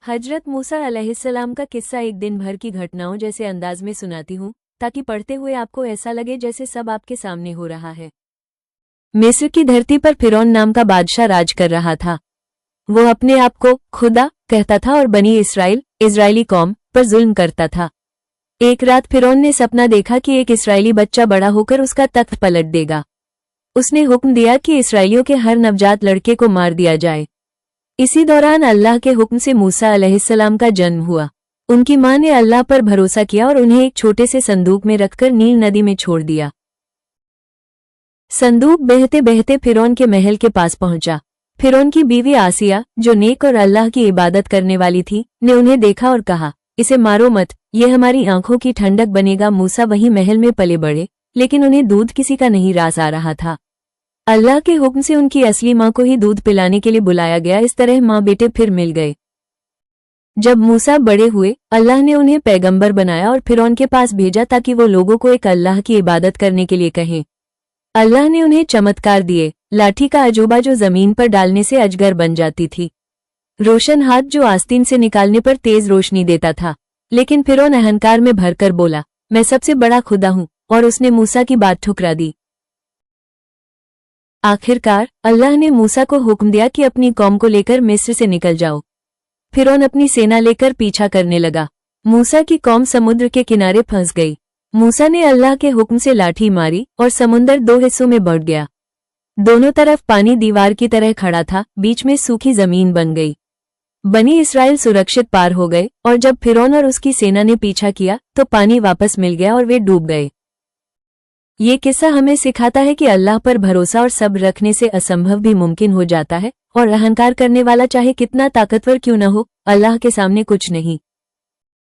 हजरत मूसा अलैहिस्सलाम का किस्सा एक दिन भर की घटनाओं जैसे अंदाज में सुनाती हूँ ताकि पढ़ते हुए आपको ऐसा लगे जैसे सब आपके सामने हो रहा है। मिस्र की धरती पर फिरौन नाम का बादशाह राज कर रहा था। वो अपने आप को खुदा कहता था और बनी इस्राएली कौम पर जुल्म करता था। एक रात फिरौन ने सपना देखा कि एक इस्राएली बच्चा बड़ा होकर उसका तख्त पलट देगा। उसने हुक्म दिया कि इस्राएलियों के हर नवजात लड़के को मार दिया जाए। इसी दौरान अल्लाह के हुक्म से मूसा अलैहिस्सलाम का जन्म हुआ। उनकी मां ने अल्लाह पर भरोसा किया और उन्हें एक छोटे से संदूक में रखकर नील नदी में छोड़ दिया। संदूक बहते बहते फिरौन के महल के पास पहुंचा। फिरौन की बीवी आसिया, जो नेक और अल्लाह की इबादत करने वाली थी, ने उन्हें देखा और कहा, इसे मारो मत, ये हमारी आंखों की ठंडक बनेगा। मूसा वहीं महल में पले बढ़े, लेकिन उन्हें दूध किसी का नहीं रास आ रहा था। अल्लाह के हुक्म से उनकी असली मां को ही दूध पिलाने के लिए बुलाया गया। इस तरह मां बेटे फिर मिल गए। जब मूसा बड़े हुए, अल्लाह ने उन्हें पैगंबर बनाया और फिरौन के पास भेजा ताकि वो लोगों को एक अल्लाह की इबादत करने के लिए कहें। अल्लाह ने उन्हें चमत्कार दिए, लाठी का अजूबा जो जमीन पर डालने से अजगर बन जाती थी, रोशन हाथ जो आस्तीन से निकालने पर तेज रोशनी देता था। लेकिन फिरौन अहंकार में भरकर बोला, मैं सबसे बड़ा खुदा हूं, और उसने मूसा की बात ठुकरा दी। आखिरकार अल्लाह ने मूसा को हुक्म दिया कि अपनी कौम को लेकर मिस्र से निकल जाओ। फिरौन अपनी सेना लेकर पीछा करने लगा। मूसा की कौम समुद्र के किनारे फंस गई। मूसा ने अल्लाह के हुक्म से लाठी मारी और समुद्र दो हिस्सों में बढ़ गया। दोनों तरफ पानी दीवार की तरह खड़ा था, बीच में सूखी जमीन बन गई। बनी इस्राएल सुरक्षित पार हो गए, और जब फिरौन और उसकी सेना ने पीछा किया तो पानी वापस मिल गया और वे डूब गए। ये किस्सा हमें सिखाता है कि अल्लाह पर भरोसा और सब्र रखने से असंभव भी मुमकिन हो जाता है, और अहंकार करने वाला चाहे कितना ताकतवर क्यों न हो, अल्लाह के सामने कुछ नहीं।